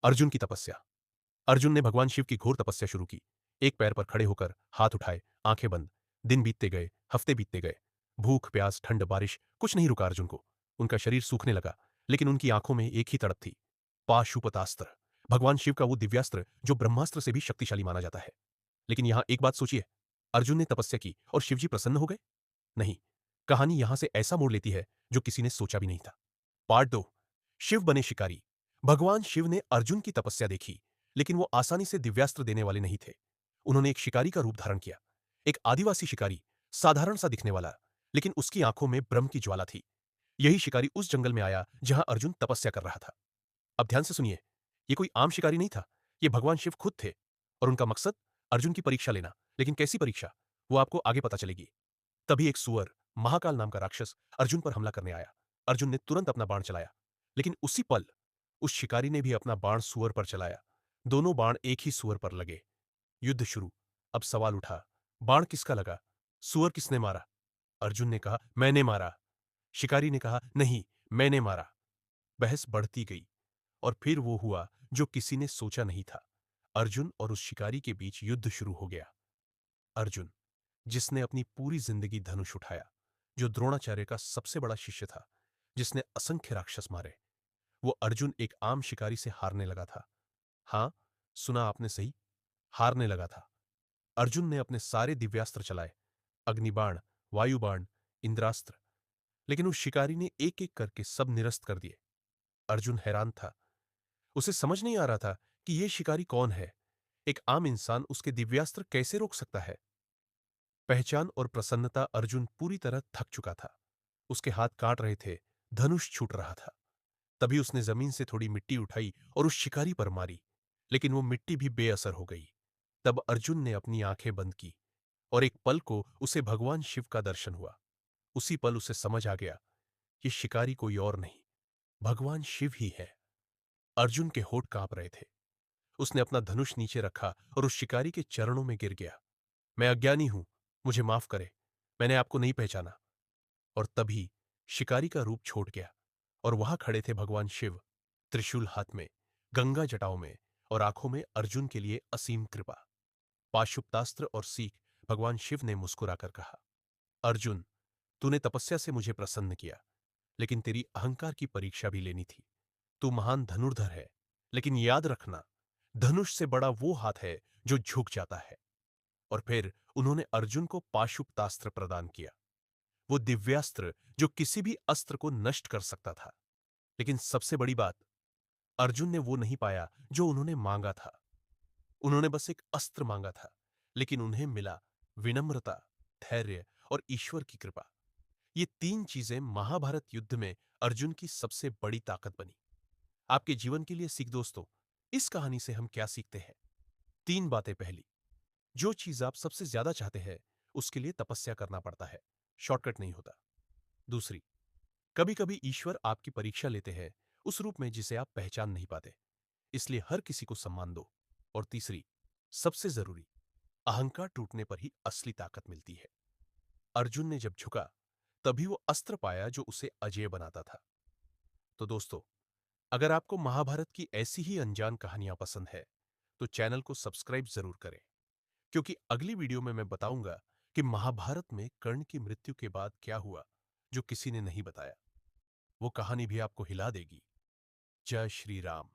अर्जुन की तपस्या। अर्जुन ने भगवान शिव की घोर तपस्या शुरू की। एक पैर पर खड़े होकर हाथ उठाए, आंखें बंद। दिन बीतते गए, हफ्ते बीतते गए। भूख, प्यास, ठंड, बारिश कुछ नहीं रुका अर्जुन को। उनका शरीर सूखने लगा, लेकिन उनकी आंखों में एक ही तड़प थी। पाशुपतास्त्र, भगवान शिव का वो दिव्यास्त्र जो ब्रह्मास्त्र से भी शक्तिशाली माना जाता है। लेकिन यहां एक बात सोचिए, अर्जुन ने तपस्या की और शिवजी प्रसन्न हो गए? नहीं। कहानी यहां से ऐसा मोड़ लेती है जो किसी ने सोचा भी नहीं था। पार्ट 2। शिव बने शिकारी। भगवान शिव ने अर्जुन की तपस्या देखी, लेकिन वो आसानी से दिव्यास्त्र देने वाले नहीं थे। उन्होंने एक शिकारी का रूप धारण किया। एक आदिवासी शिकारी, साधारण सा दिखने वाला, लेकिन उसकी आंखों में ब्रह्म की ज्वाला थी। यही शिकारी उस जंगल में आया जहां अर्जुन तपस्या कर रहा था। अब ध्यान से सुनिए, ये कोई आम शिकारी नहीं था, ये भगवान शिव खुद थे। और उनका मकसद अर्जुन की परीक्षा लेना। लेकिन कैसी परीक्षा, वो आपको आगे पता चलेगी। तभी एक सुअर, महाकाल नाम का राक्षस, अर्जुन पर हमला करने आया। अर्जुन ने तुरंत अपना बाण चलाया, लेकिन उसी पल उस शिकारी ने भी अपना बाण सुअर पर चलाया। दोनों बाण एक ही सुअर पर लगे। युद्ध शुरू। अब सवाल उठा, बाण किसका लगा? सुअर किसने मारा? अर्जुन ने कहा, मैंने मारा। शिकारी ने कहा, नहीं, मैंने मारा। बहस बढ़ती गई, और फिर वो हुआ जो किसी ने सोचा नहीं था। अर्जुन और उस शिकारी के बीच युद्ध शुरू हो गया। अर्जुन, जिसने अपनी पूरी जिंदगी धनुष उठाया, जो द्रोणाचार्य का सबसे बड़ा शिष्य था, जिसने असंख्य राक्षस मारे, वो अर्जुन एक आम शिकारी से हारने लगा था। हां, सुना आपने सही, हारने लगा था। अर्जुन ने अपने सारे दिव्यास्त्र चलाए, अग्निबाण, वायुबाण, इंद्रास्त्र, लेकिन उस शिकारी ने एक एक करके सब निरस्त कर दिए। अर्जुन हैरान था। उसे समझ नहीं आ रहा था कि यह शिकारी कौन है। एक आम इंसान उसके दिव्यास्त्र कैसे रोक सकता है? पहचान और प्रसन्नता। अर्जुन पूरी तरह थक चुका था। उसके हाथ काट रहे थे, धनुष छूट रहा था। तभी उसने जमीन से थोड़ी मिट्टी उठाई और उस शिकारी पर मारी, लेकिन वो मिट्टी भी बेअसर हो गई। तब अर्जुन ने अपनी आंखें बंद की, और एक पल को उसे भगवान शिव का दर्शन हुआ। उसी पल उसे समझ आ गया, ये शिकारी कोई और नहीं, भगवान शिव ही है। अर्जुन के होठ कांप रहे थे। उसने अपना धनुष नीचे रखा और उस शिकारी के चरणों में गिर गया। मैं अज्ञानी हूं, मुझे माफ करे, मैंने आपको नहीं पहचाना। और तभी शिकारी का रूप छोड़ गया, और वहां खड़े थे भगवान शिव, त्रिशूल हाथ में, गंगा जटाओं में, और आंखों में अर्जुन के लिए असीम कृपा। पाशुपतास्त्र और सीख। भगवान शिव ने मुस्कुराकर कहा, अर्जुन, तूने तपस्या से मुझे प्रसन्न किया, लेकिन तेरी अहंकार की परीक्षा भी लेनी थी। तू महान धनुर्धर है, लेकिन याद रखना, धनुष से बड़ा वो हाथ है जो झुक जाता है। और फिर उन्होंने अर्जुन को पाशुपतास्त्र प्रदान किया, वो दिव्यास्त्र जो किसी भी अस्त्र को नष्ट कर सकता था। लेकिन सबसे बड़ी बात, अर्जुन ने वो नहीं पाया जो उन्होंने मांगा था। उन्होंने बस एक अस्त्र मांगा था, लेकिन उन्हें मिला विनम्रता, धैर्य और ईश्वर की कृपा। ये तीन चीजें महाभारत युद्ध में अर्जुन की सबसे बड़ी ताकत बनी। आपके जीवन के लिए सीख दोस्तों, इस कहानी से हम क्या सीखते हैं? तीन बातें। पहली, जो चीज आप सबसे ज्यादा चाहते हैं, उसके लिए तपस्या करना पड़ता है, शॉर्टकट नहीं होता। दूसरी, कभी कभी ईश्वर आपकी परीक्षा लेते हैं, उस रूप में जिसे आप पहचान नहीं पाते, इसलिए हर किसी को सम्मान दो। और तीसरी, सबसे जरूरी, अहंकार टूटने पर ही असली ताकत मिलती है। अर्जुन ने जब झुका, तभी वो अस्त्र पाया जो उसे अजेय बनाता था। तो दोस्तों, अगर आपको महाभारत की ऐसी ही अनजान कहानियां पसंद है, तो चैनल को सब्सक्राइब जरूर करें, क्योंकि अगली वीडियो में मैं बताऊंगा कि महाभारत में कर्ण की मृत्यु के बाद क्या हुआ जो किसी ने नहीं बताया। वो कहानी भी आपको हिला देगी। जय श्री राम।